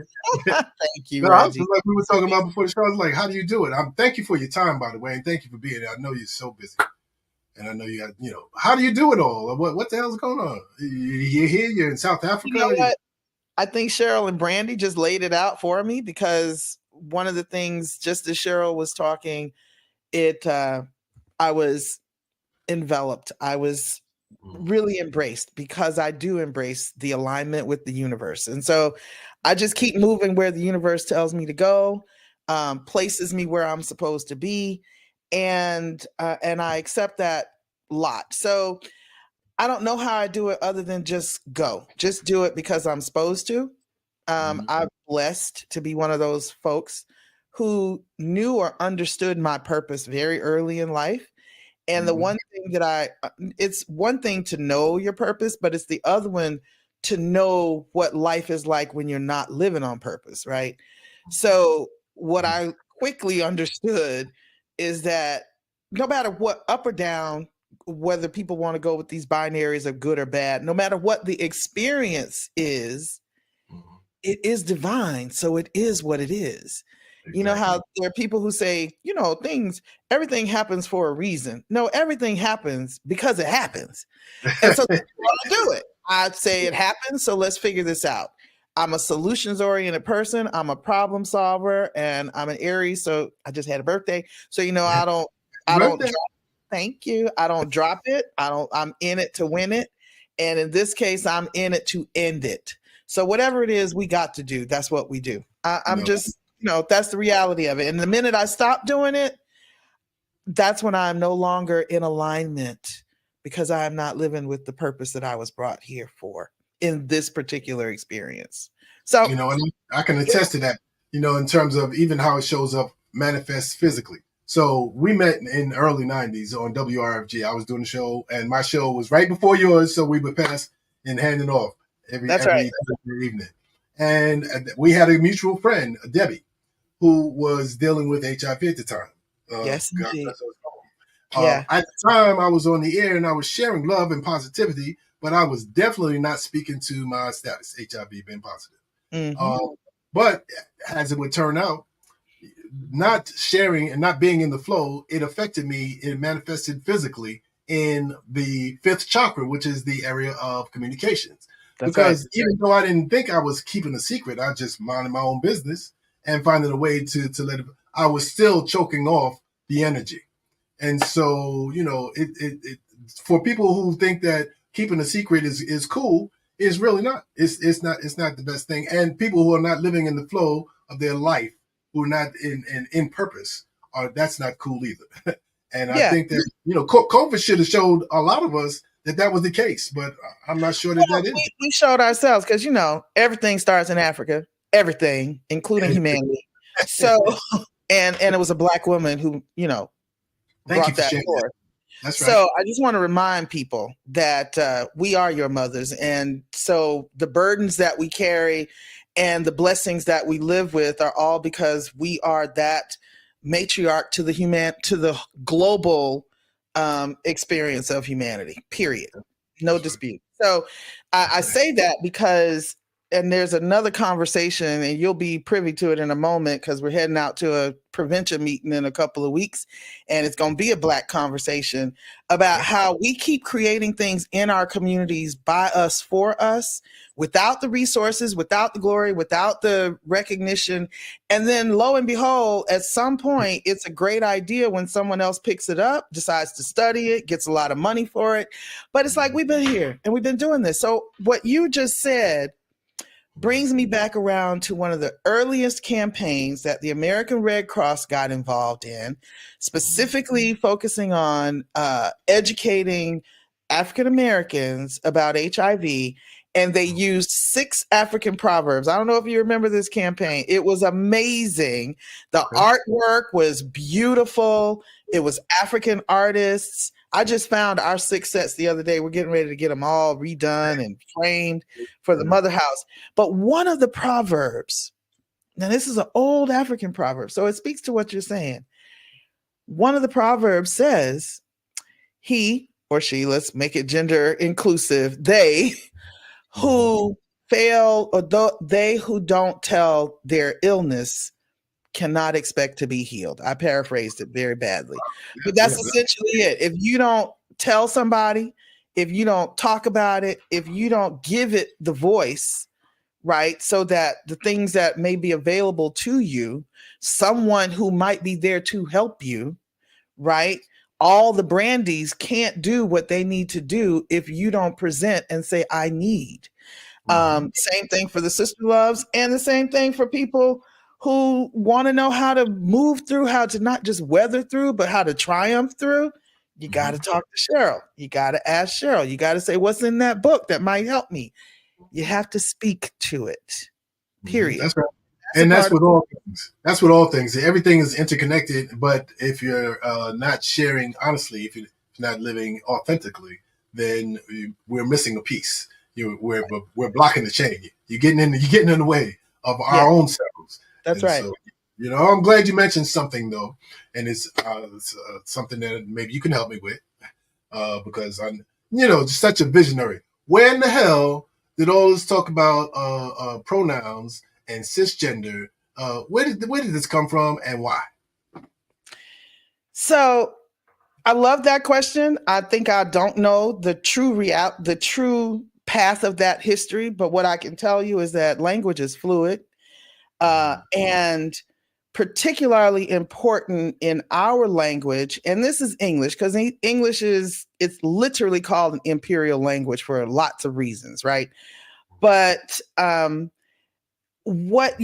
Thank you, Reggie. Like we were talking about before the show, I was like, how do you do it? Thank you for your time, by the way, and thank you for being there. I know you're so busy. And I know you got, how do you do it all? What the hell's going on? You're here, you're in South Africa. You know what? I think Sheryl and Brandi just laid it out for me, because one of the things, just as Sheryl was talking, I was enveloped. I was really embraced, because I do embrace the alignment with the universe. And so I just keep moving where the universe tells me to go, places me where I'm supposed to be. And I accept that lot. So I don't know how I do it other than just do it because I'm supposed to. I'm blessed to be one of those folks who knew or understood my purpose very early in life. And the one thing that it's one thing to know your purpose, but it's the other one to know what life is like when you're not living on purpose, right? So what I quickly understood is that no matter what, up or down, whether people want to go with these binaries of good or bad, no matter what the experience is, it is divine. So it is what it is. Exactly. You know how there are people who say, everything happens for a reason. No, everything happens because it happens. And so that's what I do it. I'd say it happens. So let's figure this out. I'm a solutions oriented person. I'm a problem solver, and I'm an Aries. So I just had a birthday. So, I don't Thank you. I don't drop it. I'm in it to win it. And in this case, I'm in it to end it. So whatever it is we got to do, that's what we do. I'm just, that's the reality of it. And the minute I stop doing it, that's when I'm no longer in alignment, because I am not living with the purpose that I was brought here for in this particular experience. So, and I can attest to that, in terms of even how it shows up, manifests physically. So we met in the early 90s on WRFG. I was doing the show, and my show was right before yours, so we would pass and hand it off every evening. And we had a mutual friend, Debbie, who was dealing with HIV at the time. Yes, indeed. At the time, I was on the air and I was sharing love and positivity, but I was definitely not speaking to my status, HIV being positive. Mm-hmm. But as it would turn out, not sharing and not being in the flow, it affected me. It manifested physically in the fifth chakra, which is the area of communications. Because even though I didn't think I was keeping a secret, I just minded my own business and finding a way to let it, I was still choking off the energy. And so, it for people who think that keeping a secret is cool, it's really not. It's not the best thing. And people who are not living in the flow of their life, who are not in purpose, that's not cool either. And I think that, COVID should have showed a lot of us that was the case, but I'm not sure that is. We showed ourselves because, everything starts in Africa, everything, including humanity. So, and it was a Black woman who, brought that forth. That's right. So I just want to remind people that we are your mothers. And so the burdens that we carry and the blessings that we live with are all because we are that matriarch to the global experience of humanity, period. No dispute. So I say that because, and there's another conversation, and you'll be privy to it in a moment, because we're heading out to a prevention meeting in a couple of weeks, and it's going to be a Black conversation about how we keep creating things in our communities by us, for us, without the resources, without the glory, without the recognition. And then lo and behold, at some point, it's a great idea when someone else picks it up, decides to study it, gets a lot of money for it. But it's like, we've been here and we've been doing this. So what you just said brings me back around to one of the earliest campaigns that the American Red Cross got involved in, specifically focusing on educating African Americans about HIV. And they used 6 African proverbs. I don't know if you remember this campaign. It was amazing. The artwork was beautiful. It was African artists. I just found our 6 sets the other day. We're getting ready to get them all redone and framed for the Mother House. But one of the proverbs, now this is an old African proverb, so it speaks to what you're saying. One of the proverbs says, he or she, let's make it gender inclusive, they who fail, or they who don't tell their illness cannot expect to be healed. I paraphrased it very badly, but that's essentially it. If you don't tell somebody, if you don't talk about it, if you don't give it the voice, right, so that the things that may be available to you, someone who might be there to help you, right? All the Brandis can't do what they need to do if you don't present and say, I need. Same thing for the sister loves, and the same thing for people who want to know how to move through, how to not just weather through, but how to triumph through. You got to talk to Sheryl. You got to ask Sheryl. You got to say, what's in that book that might help me? You have to speak to it, period. That's right. That's with all things. That's with all things. Everything is interconnected, but if you're not sharing honestly, if you're not living authentically, then we're missing a piece. We're blocking the chain. You're getting in the way of our own selves. That's right. So, I'm glad you mentioned something though, and it's something that maybe you can help me with, because I'm, just such a visionary. Where in the hell did all this talk about pronouns and cisgender? Where did this come from, and why? So, I love that question. I think I don't know the true path of that history, but what I can tell you is that language is fluid. And particularly important in our language, and this is English, because English it's literally called an imperial language for lots of reasons, right? But what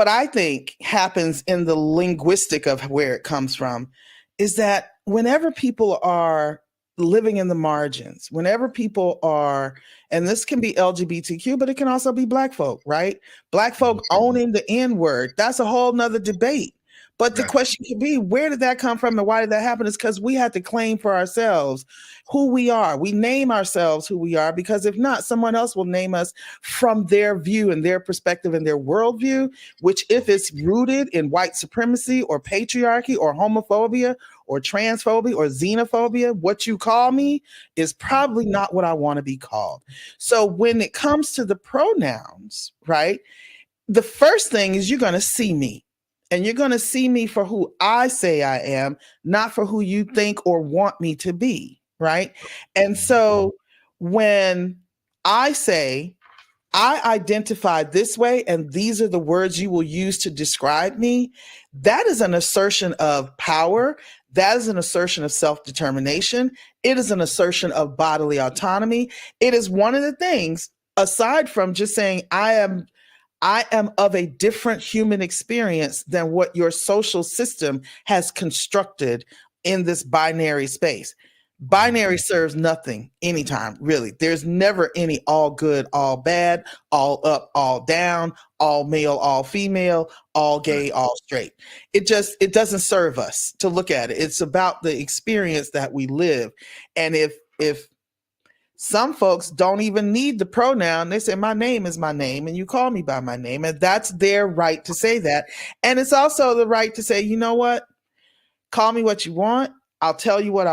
I think happens in the linguistic of where it comes from is that whenever people are living in the margins, whenever people are, and this can be LGBTQ, but it can also be Black folk, right? Black folk owning the N-word, that's a whole nother debate. But the question could be, where did that come from and why did that happen? It's because we had to claim for ourselves who we are. We name ourselves who we are, because if not, someone else will name us from their view and their perspective and their worldview, which if it's rooted in white supremacy or patriarchy or homophobia or transphobia or xenophobia, what you call me is probably not what I want to be called. So when it comes to the pronouns, right, the first thing is you're going to see me. And you're going to see me for who I say I am, not for who you think or want me to be, right? And so when I say, I identify this way, and these are the words you will use to describe me, that is an assertion of power. That is an assertion of self-determination. It is an assertion of bodily autonomy. It is one of the things, aside from just saying, I am of a different human experience than what your social system has constructed in this binary space. Binary serves nothing anytime, really. There's never any all good, all bad, all up, all down, all male, all female, all gay, all straight. It doesn't serve us to look at it. It's about the experience that we live. And if some folks don't even need the pronoun. They say, my name is my name, and you call me by my name. And that's their right to say that. And it's also the right to say, you know what? Call me what you want. I'll tell you what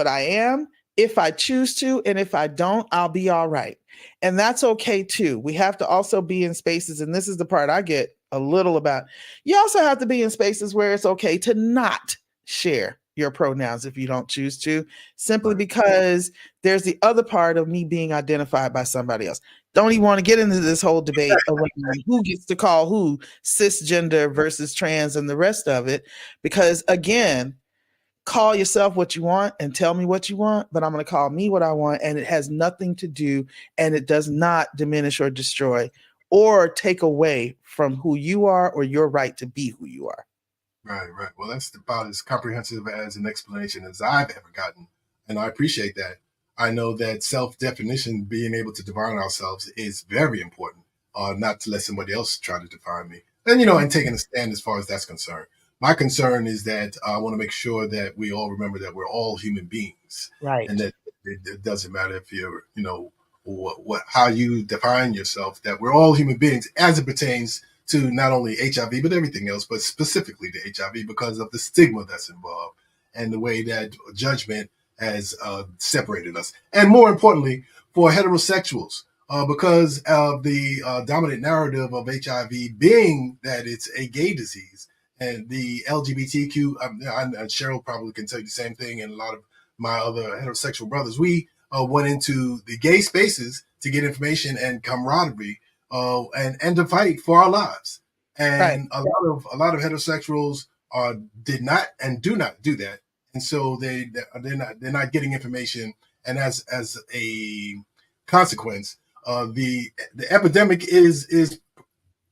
I am if I choose to. And if I don't, I'll be all right. And that's okay too. We have to also be in spaces, and this is the part I get a little about. You also have to be in spaces where it's okay to not share your pronouns if you don't choose to, simply because there's the other part of me being identified by somebody else. Don't even want to get into this whole debate around who gets to call who cisgender versus trans and the rest of it, because again, call yourself what you want and tell me what you want, but I'm going to call me what I want, and it has nothing to do, and it does not diminish or destroy or take away from who you are or your right to be who you are. Right. Well, that's about as comprehensive as an explanation as I've ever gotten. And I appreciate that. I know that self-definition, being able to define ourselves, is very important, not to let somebody else try to define me. And, and taking a stand as far as that's concerned. My concern is that I want to make sure that we all remember that we're all human beings. Right. And that it doesn't matter if you're, how you define yourself, that we're all human beings as it pertains to not only HIV, but everything else, but specifically to HIV because of the stigma that's involved and the way that judgment has separated us. And more importantly, for heterosexuals, because of the dominant narrative of HIV being that it's a gay disease, and the LGBTQ, Sheryl probably can tell you the same thing, and a lot of my other heterosexual brothers, we went into the gay spaces to get information and camaraderie, and to fight for our lives. And a lot of heterosexuals did not and do not do that, and so they're not getting information. And as a consequence, the epidemic is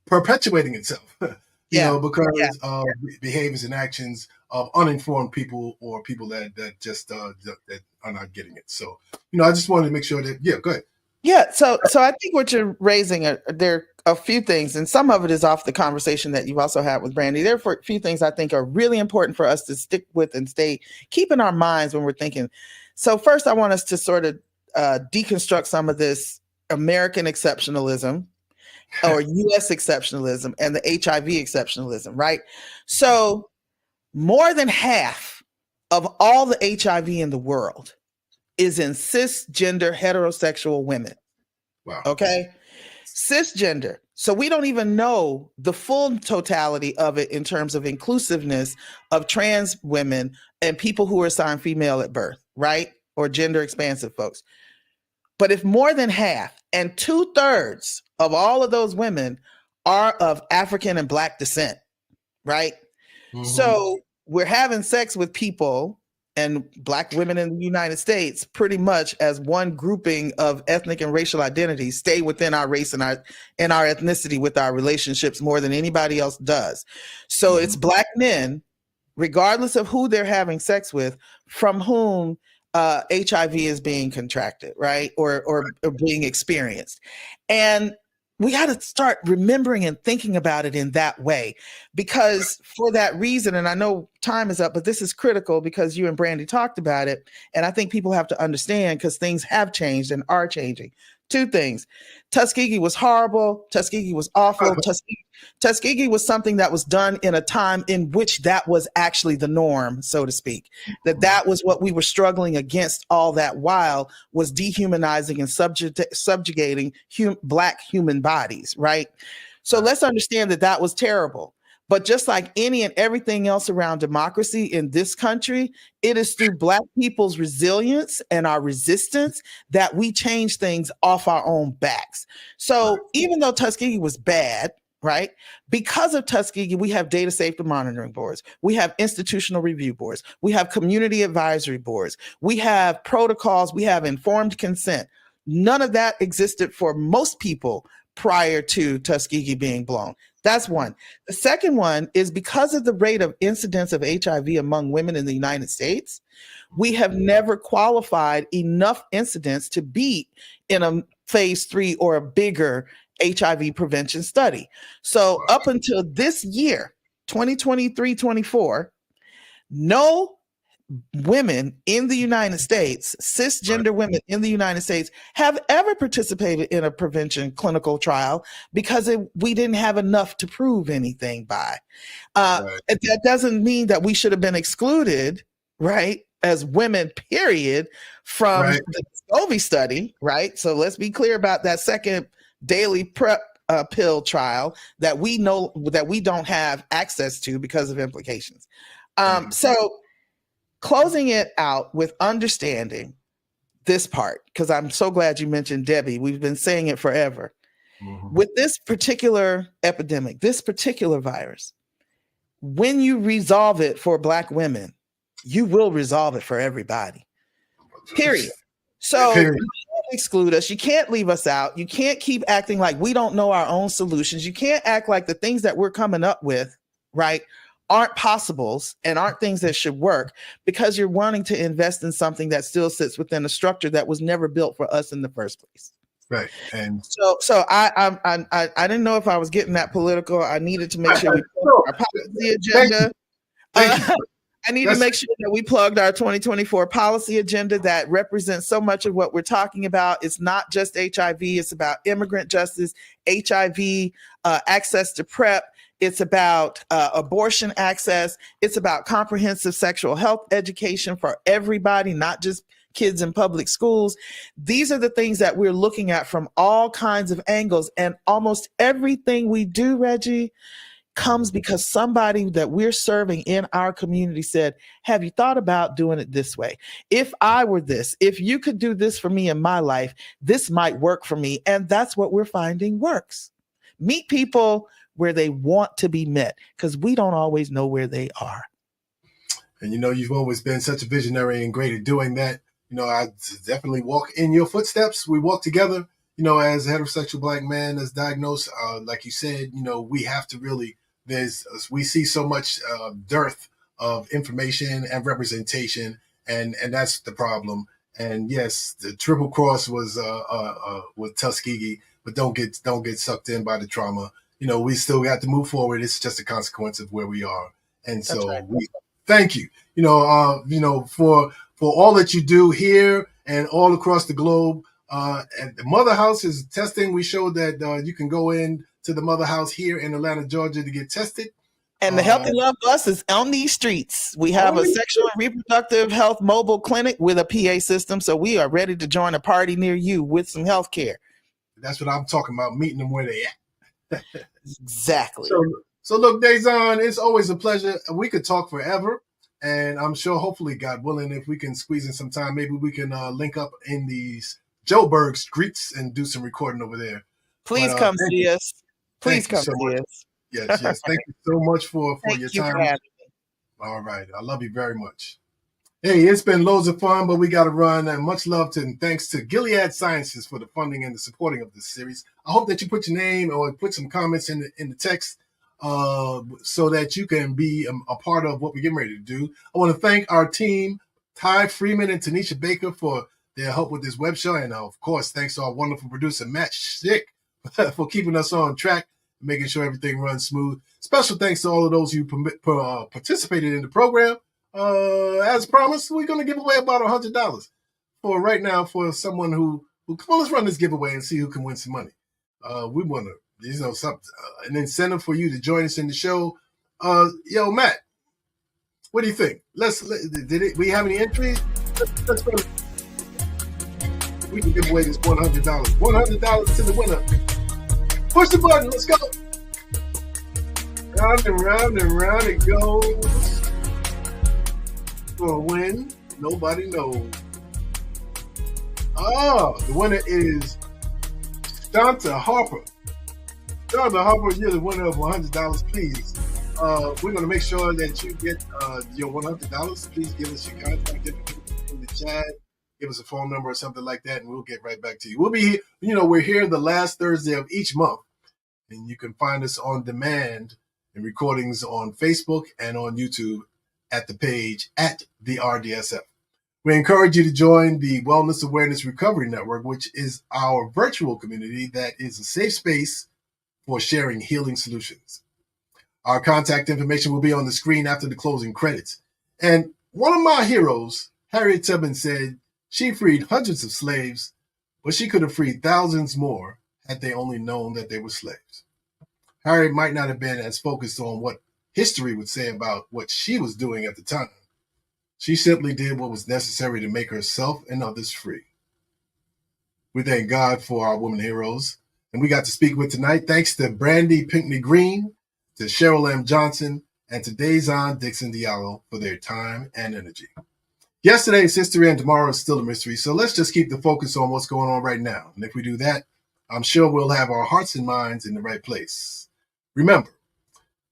perpetuating itself. Because of behaviors and actions of uninformed people or people that just that are not getting it. So I just wanted to make sure that go ahead. Yeah, so I think what you're raising there are a few things, and some of it is off the conversation that you've also had with Brandi. There are a few things I think are really important for us to stick with and keep in our minds when we're thinking. So first, I want us to sort of deconstruct some of this American exceptionalism or U.S. exceptionalism and the HIV exceptionalism, right? So more than half of all the HIV in the world is in cisgender heterosexual women. Wow. Okay. Cisgender. So we don't even know the full totality of it in terms of inclusiveness of trans women and people who are assigned female at birth, right? Or gender expansive folks. But if more than half and 2/3 of all of those women are of African and Black descent, right? So we're having sex with people and Black women in the United States pretty much as one grouping of ethnic and racial identities, stay within our race and our ethnicity with our relationships more than anybody else does. So it's Black men, regardless of who they're having sex with, from whom HIV is being contracted, right? Or being experienced. And we got to start remembering and thinking about it in that way, because for that reason, and I know time is up, but this is critical because you and Brandi talked about it. And I think people have to understand, because things have changed and are changing. Two things. Tuskegee was horrible. Tuskegee was awful. Tuskegee was something that was done in a time in which that was actually the norm, so to speak. That was what we were struggling against all that while, was dehumanizing and subjugating Black human bodies, right? So let's understand that was terrible. But just like any and everything else around democracy in this country, it is through Black people's resilience and our resistance that we change things off our own backs. So even though Tuskegee was bad, right? Because of Tuskegee, we have data safety monitoring boards. We have institutional review boards. We have community advisory boards. We have protocols. We have informed consent. None of that existed for most people prior to Tuskegee being blown. That's one. The second one is because of the rate of incidence of HIV among women in the United States, we have never qualified enough incidents to be in a phase 3 or a bigger HIV prevention study. So up until this year, 2023-24, no women in the United States, cisgender women in the United States, have ever participated in a prevention clinical trial because we didn't have enough to prove anything by. That doesn't mean that we should have been excluded, right, as women, period, from the Scovey study, right? So let's be clear about that second daily PrEP pill trial that we know that we don't have access to because of implications. So closing it out with understanding this part, because I'm so glad you mentioned Debbie. We've been saying it forever. With this particular epidemic, this particular virus, when you resolve it for Black women, you will resolve it for everybody. Period. So you can't exclude us. You can't leave us out. You can't keep acting like we don't know our own solutions. You can't act like the things that we're coming up with, right, aren't possibles and aren't things that should work, because you're wanting to invest in something that still sits within a structure that was never built for us in the first place. Right. And so I didn't know if I was getting that political. I needed to make sure we plugged our policy agenda. I need to make sure that we plugged our 2024 policy agenda that represents so much of what we're talking about. It's not just HIV. It's about immigrant justice, HIV, access to PrEP. It's about abortion access. It's about comprehensive sexual health education for everybody, not just kids in public schools. These are the things that we're looking at from all kinds of angles. And almost everything we do, Reggie, comes because somebody that we're serving in our community said, have you thought about doing it this way? If I were this, if you could do this for me in my life, this might work for me. And that's what we're finding works. Meet people where they want to be met, because we don't always know where they are. And you've always been such a visionary and great at doing that. I definitely walk in your footsteps. We walk together, as a heterosexual Black man that's diagnosed. Like you said, we have to really, we see so much dearth of information and representation, and that's the problem. And yes, the triple cross was with Tuskegee, but don't get sucked in by the trauma. We still got to move forward. It's just a consequence of where we are. And so we thank you, for all that you do here and all across the globe. And the Mother House is testing. We showed that you can go in to the Mother House here in Atlanta, Georgia to get tested. And the Healthy Love Bus is on these streets. We have a sexual and reproductive health mobile clinic with a PA system. So we are ready to join a party near you with some health care. That's what I'm talking about, meeting them where they at. Exactly. So look, Dazon, it's always a pleasure. We could talk forever, and I'm sure, hopefully, God willing, if we can squeeze in some time, maybe we can link up in these Joburg streets and do some recording over there. Please come see us. Please come see us. Yes. Thank you so much for your time. All right. I love you very much. Hey, it's been loads of fun, but we got to run. And much love to and thanks to Gilead Sciences for the funding and the supporting of this series. I hope that you put your name or put some comments in the text so that you can be a part of what we're getting ready to do. I want to thank our team, Ty Freeman and Tanisha Baker, for their help with this web show. And of course, thanks to our wonderful producer, Matt Schick, for keeping us on track, making sure everything runs smooth. Special thanks to all of those who participated in the program. As promised, we're going to give away about $100 for right now for someone who come on, let's run this giveaway and see who can win some money. We want to, an incentive for you to join us in the show. Yo, Matt, what do you think? We have any entries? Let's go. We can give away this $100. $100 to the winner. Push the button. Let's go. Round and round and round it goes. For a win, nobody knows. The winner is Shanta Harper. Shanta Harper, you're the winner of $100. Please, we're going to make sure that you get your $100. Please give us your contact information in the chat. Give us a phone number or something like that, and we'll get right back to you. We'll be here. We're here the last Thursday of each month, and you can find us on demand and recordings on Facebook and on YouTube at the page at the RDSF. We encourage you to join the Wellness Awareness Recovery Network, which is our virtual community that is a safe space for sharing healing solutions. Our contact information will be on the screen after the closing credits. And one of my heroes, Harriet Tubman, said she freed hundreds of slaves, but she could have freed thousands more had they only known that they were slaves. Harriet might not have been as focused on what history would say about what she was doing at the time. She simply did what was necessary to make herself and others free. We thank God for our women heroes, and we got to speak with tonight. Thanks to Brandi Pinkney-Greene, to Sheryl M. Jonson, and to Dazon Dixon-Diallo for their time and energy. Yesterday is history and tomorrow is still a mystery, so let's just keep the focus on what's going on right now. And if we do that, I'm sure we'll have our hearts and minds in the right place. Remember,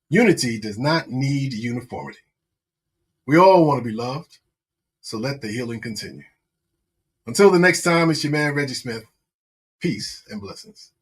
unity does not need uniformity. We all want to be loved, so let the healing continue. Until the next time, it's your man, Reggie Smith. Peace and blessings.